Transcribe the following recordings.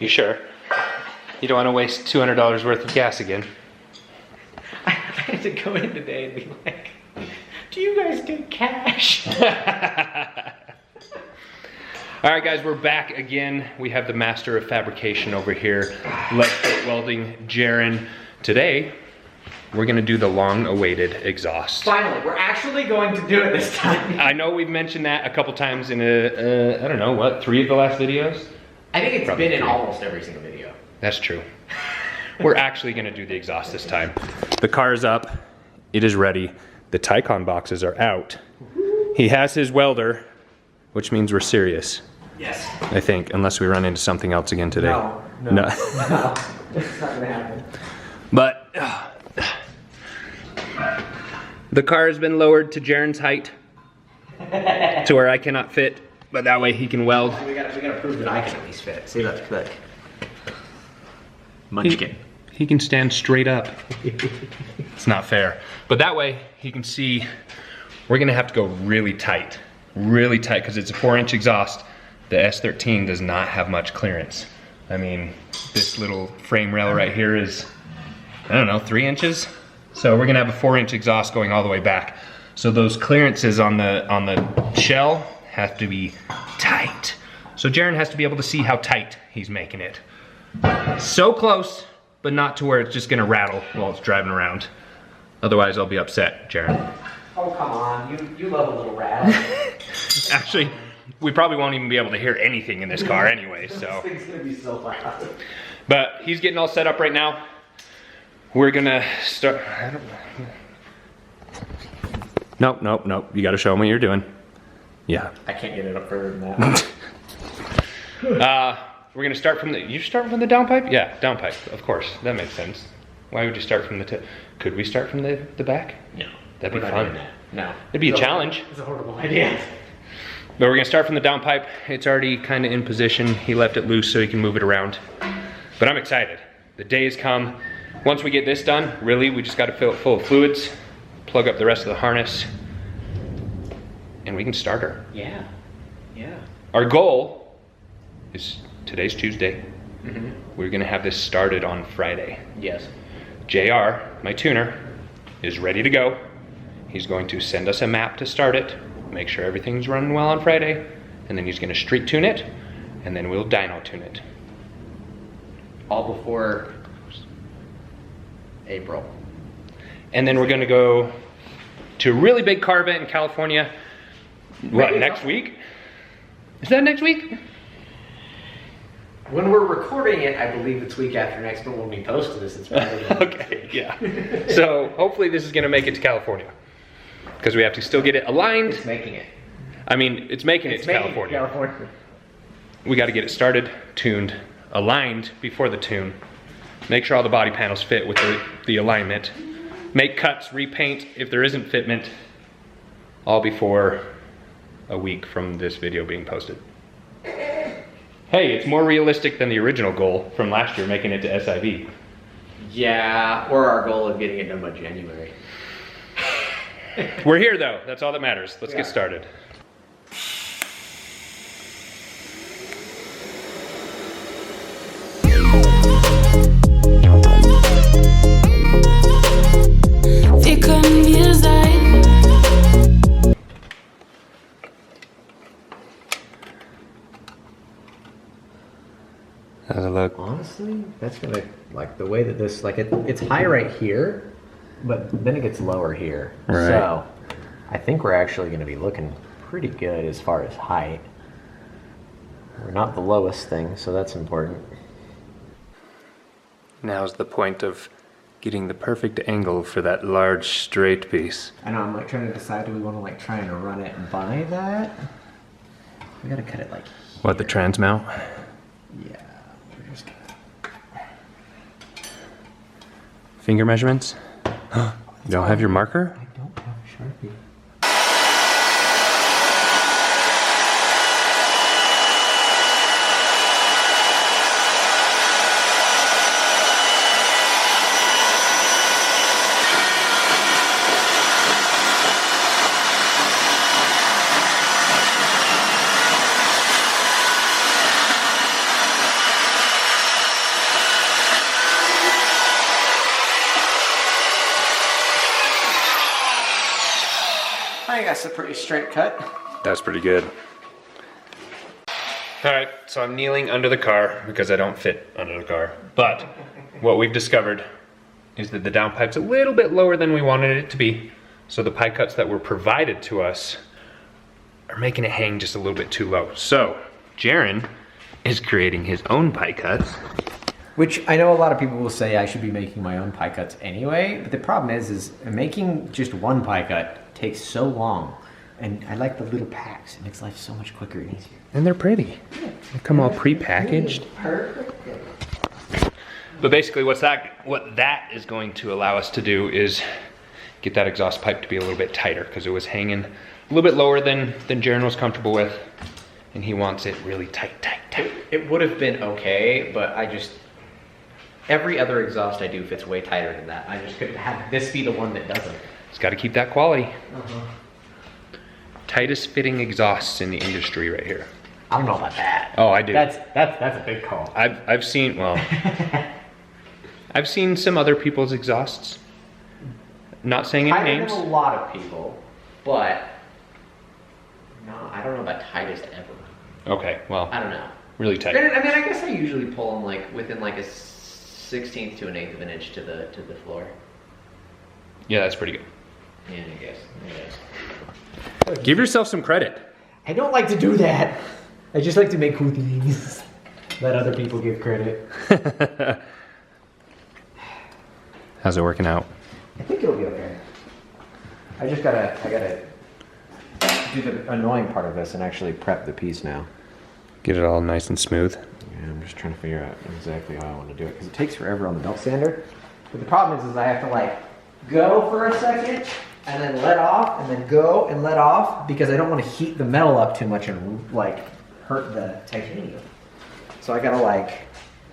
You sure? You don't want to waste $200 worth of gas again. I had to go in today and be like, do you guys take cash? All right, guys, we're back again. We have the master of fabrication over here, Let's Fit Welding, Jaron. Today, we're gonna do the long-awaited exhaust. Finally, we're actually going to do it this time. I know we've mentioned that a couple times in I don't know, what, 3 of the last videos? I think it's Probably been in 3. almost every single video. That's true. We're actually gonna do the exhaust this time. The car is up, it is ready. The Tycon boxes are out. He has his welder, which means we're serious. Yes. I think, unless we run into something else again today. No. No. It's not gonna happen. But the car has been lowered to Jaron's height to where I cannot fit, but that way he can weld. We gotta prove that I can at least fit. See, that's good. Munchkin. He can stand straight up. It's not fair. But that way he can see we're gonna have to go really tight, because it's a 4-inch exhaust. The S13 does not have much clearance. I mean, this little frame rail right here is, I don't know, 3 inches. So we're gonna have a 4-inch exhaust going all the way back. So those clearances on the shell have to be tight. So Jaron has to be able to see how tight he's making it. So close, but not to where it's just gonna rattle while it's driving around. Otherwise I'll be upset, Jaron. Oh, come on, you love a little rattle. Actually, we probably won't even be able to hear anything in this car anyway, so. This thing's gonna be so loud. But he's getting all set up right now. We're gonna start, I don't know. Nope. You gotta show him what you're doing. Yeah. I can't get it up further than that. We're gonna start from you start from the downpipe? Yeah, downpipe, of course. That makes sense. Why would you start from the tip? Could we start from the back? No. That'd be We're not fun. doing that. No. It'd be a challenge. It's a horrible idea. But we're gonna start from the downpipe. It's already kind of in position. He left it loose so he can move it around. But I'm excited. The day has come. Once we get this done, really, we just gotta fill it full of fluids, plug up the rest of the harness, and we can start her. Yeah. Our goal is, today's Tuesday. We're gonna have this started on Friday. Yes. JR, my tuner, is ready to go. He's going to send us a map to start it, make sure everything's running well on Friday, and then he's gonna street tune it, and then we'll dyno tune it. All before April. And then we're gonna go to a really big car event in California. What, next week? Is that next week? When we're recording it, I believe it's week after next, but when we post this, it's probably Okay, yeah. So hopefully this is gonna make it to California, because we have to still get it aligned. It's making it. I mean, it's making it to California. We gotta get it started, tuned, aligned before the tune. Make sure all the body panels fit with the alignment. Make cuts, repaint if there isn't fitment. All before a week from this video being posted. Hey, it's more realistic than the original goal from last year, making it to SIV. Yeah, or our goal of getting it done by January. We're here though, that's all that matters. Let's get started. How's it look? Honestly, that's gonna, like the way that this, like it's high right here, but then it gets lower here. Right. So I think we're actually gonna be looking pretty good as far as height. We're not the lowest thing, so that's important. Now's the point of getting the perfect angle for that large straight piece. I know, I'm like trying to decide, do we want to like try and run it by that? We gotta cut it like here. What, the trans mount? Yeah, we're just gonna... Finger measurements? You don't have your marker? I don't have a Sharpie. I guess a pretty straight cut. That's pretty good. All right, so I'm kneeling under the car because I don't fit under the car. But what we've discovered is that the downpipe's a little bit lower than we wanted it to be. So the pipe cuts that were provided to us are making it hang just a little bit too low. So Jaron is creating his own pipe cuts. Which I know a lot of people will say I should be making my own pie cuts anyway, but the problem is making just one pie cut takes so long. And I like the little packs. It makes life so much quicker and easier. And they're pretty. They come all pre-packaged. But basically what that is going to allow us to do is get that exhaust pipe to be a little bit tighter because it was hanging a little bit lower than Jaron was comfortable with. And he wants it really tight, tight, tight. It would have been okay, but every other exhaust I do fits way tighter than that. I just couldn't have this be the one that doesn't. It's got to keep that quality. Tightest fitting exhausts in the industry right here. I don't know about that. Oh, I do. That's a big call. I've seen, well, I've seen some other people's exhausts. Not saying any names. I've a lot of people, but no, I don't know about tightest ever. Okay, well, I don't know. Really tight. I mean, I guess I usually pull them like within like a 1/16 to 1/8 of an inch to the floor. Yeah, that's pretty good. Yeah, I guess. Give yourself some credit. I don't like to do that. I just like to make cool things. Let other people give credit. How's it working out? I think it'll be okay. I gotta do the annoying part of this and actually prep the piece now. Get it all nice and smooth. Yeah, I'm just trying to figure out exactly how I want to do it because it takes forever on the belt sander. But the problem is I have to like go for a second and then let off and then go and let off because I don't want to heat the metal up too much and like hurt the titanium. So I gotta like,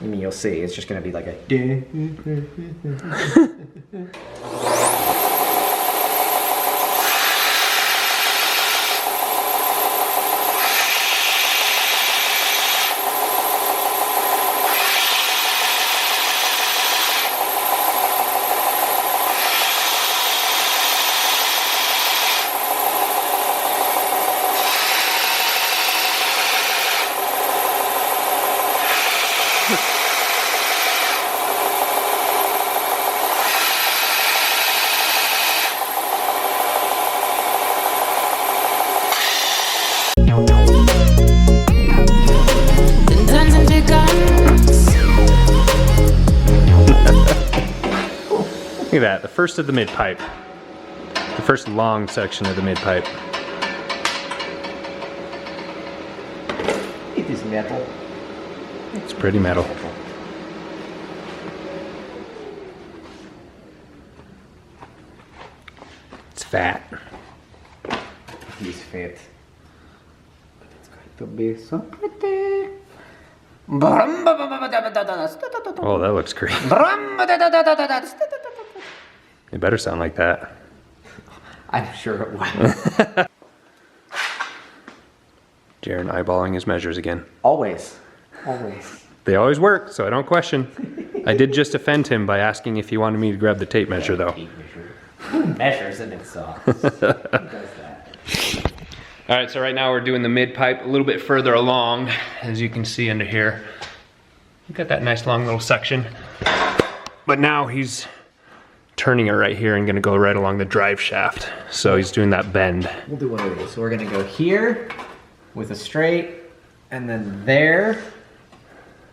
I mean, you'll see, it's just gonna be like a Look at that, the first of the mid pipe. The first long section of the mid pipe. It is metal. It's pretty metal. It's fat. He's fat. But it's going to be so pretty. Oh, that looks great. It better sound like that. I'm sure it will. Jaron eyeballing his measures again. Always. Always. They always work, so I don't question. I did just offend him by asking if he wanted me to grab the tape measure, though. Who measures an exhaust? Who does that? All right, so right now we're doing the mid pipe a little bit further along, as you can see under here. We've got that nice long little section. But now he's turning it right here and gonna go right along the drive shaft. So he's doing that bend. We'll do one of these. So we're gonna go here with a straight, and then there,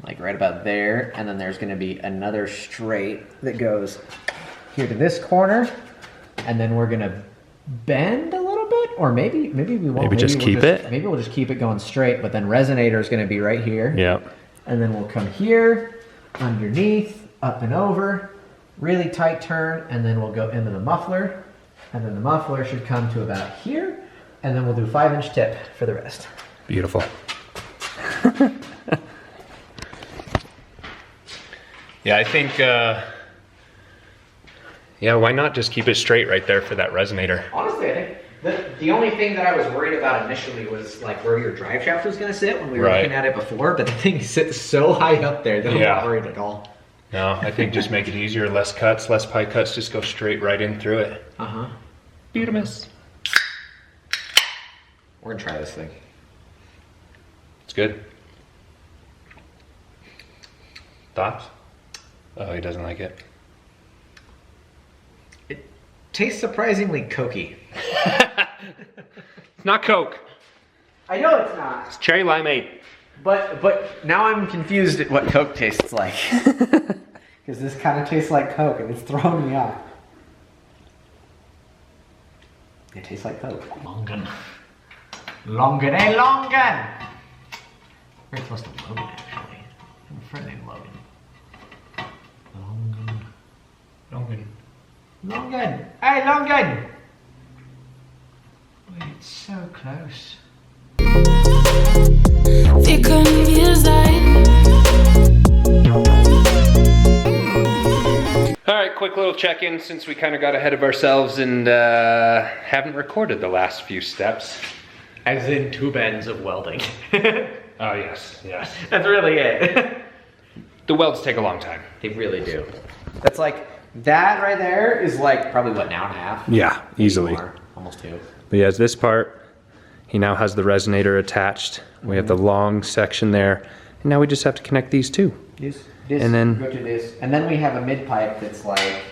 like right about there, and then there's gonna be another straight that goes here to this corner, and then we're gonna bend a little bit, or maybe we won't. Maybe just keep it? Maybe we'll just keep it going straight, but then resonator is gonna be right here. Yep. And then we'll come here, underneath, up and over, really tight turn, and then we'll go into the muffler, and then the muffler should come to about here, and then we'll do 5-inch tip for the rest. Beautiful. Yeah, I think, yeah, why not just keep it straight right there for that resonator? Honestly, I think the only thing that I was worried about initially was like where your drive shaft was going to sit when we were looking at it before, but the thing sits so high up there that I'm not worried at all. No, I think just make it easier, less cuts, less pie cuts, just go straight right in through it. Uh-huh. Beautimous. We're gonna try this thing. It's good. Thoughts? Oh, he doesn't like it. It tastes surprisingly cokey. It's not Coke. I know it's not. It's cherry limeade. But now I'm confused at what Coke tastes like. Because this kind of tastes like Coke and it's throwing me off. It tastes like Coke. Longan. Longan, hey Longan! We're supposed to Logan actually. I have a friend named Logan. Longan. Longan. Longan! Hey Longan! Wait, it's so close. Wir können wir sein. All right, quick little check-in since we kind of got ahead of ourselves and haven't recorded the last few steps. As in tube ends of welding. Oh, yes, yes. That's really it. The welds take a long time. They really do. That's like, that right there is like probably what, an hour and a half? Yeah, easily. More, almost 2. But he has this part. He now has the resonator attached. We have the long section there. And now we just have to connect these two. This, and then go to this. And then we have a mid pipe that's like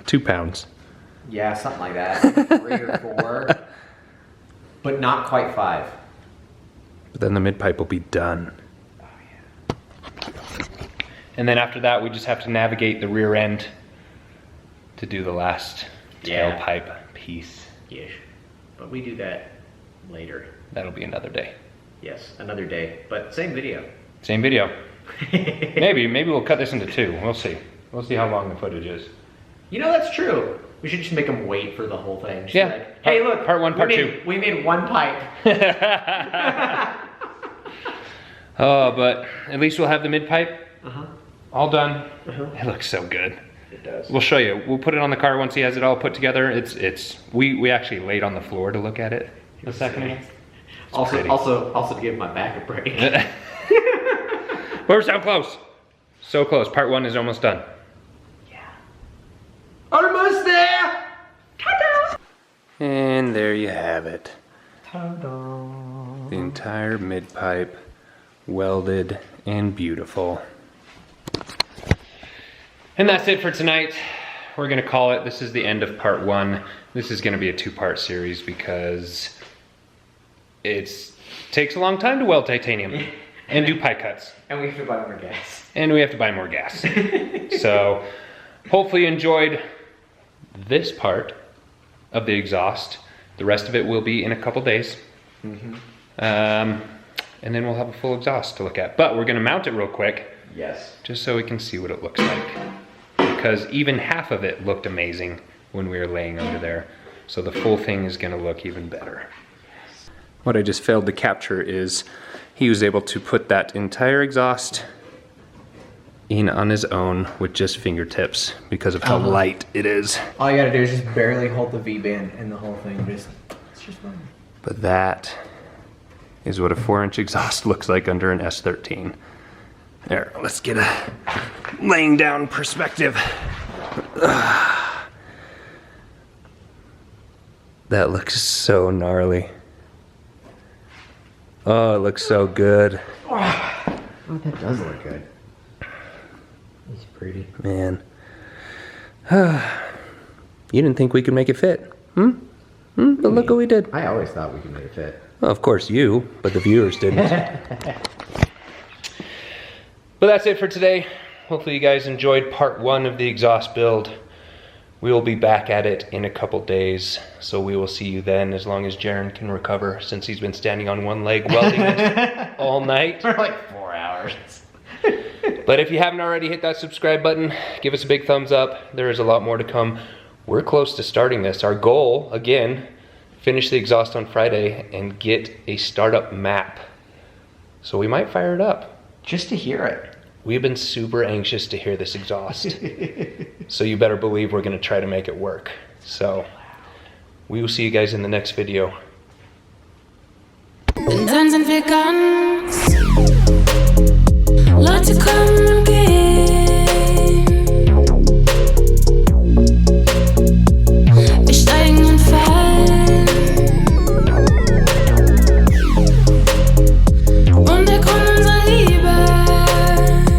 2 pounds. Yeah, something like that. 3 or 4. But not quite 5. But then the mid pipe will be done. Oh yeah. And then after that, we just have to navigate the rear end to do the last tailpipe piece. Yes. But we do that later. That'll be another day. Yes, another day. But same video. Same video. maybe we'll cut this into 2. We'll see. We'll see how long the footage is. You know, that's true. We should just make them wait for the whole thing. Just Yeah. like, hey, look. Part 1, part 2. We made 1 pipe. Oh, but at least we'll have the mid pipe all done. Uh-huh. It looks so good. It does. We'll show you. We'll put it on the car once he has it all put together. We actually laid on the floor to look at it a second ago. Also to give my back a break. We're so close. So close. Part 1 is almost done. Yeah. Almost there! Ta-da! And there you have it. Ta-da! The entire mid pipe welded and beautiful. And that's it for tonight. We're gonna call it. This is the end of part 1. This is gonna be a 2-part series because it takes a long time to weld titanium and do pie cuts. And we have to buy more gas. And we have to buy more gas. So hopefully you enjoyed this part of the exhaust. The rest of it will be in a couple days. And then we'll have a full exhaust to look at. But we're gonna mount it real quick. Yes. Just so we can see what it looks like. Because even half of it looked amazing when we were laying under there. So the full thing is gonna look even better. What I just failed to capture is he was able to put that entire exhaust in on his own with just fingertips because of how light it is. All you gotta do is just barely hold the V-band and the whole thing it's just fun. But that is what a 4-inch exhaust looks like under an S13. There, let's get a laying down perspective. That looks so gnarly. Oh, it looks so good. Oh, that does look good. It's pretty. Man. You didn't think we could make it fit, But look what we did. I always thought we could make it fit. Well, of course you, but the viewers didn't. But that's it for today. Hopefully you guys enjoyed part 1 of the exhaust build. We will be back at it in a couple days, so we will see you then as long as Jaron can recover since he's been standing on one leg welding this all night. For like 4 hours. But if you haven't already hit that subscribe button, give us a big thumbs up. There is a lot more to come. We're close to starting this. Our goal, again, finish the exhaust on Friday and get a startup map. So we might fire it up. Just to hear it. We've been super anxious to hear this exhaust. So you better believe we're gonna try to make it work. So we will see you guys in the next video. Und dann sind wir ganz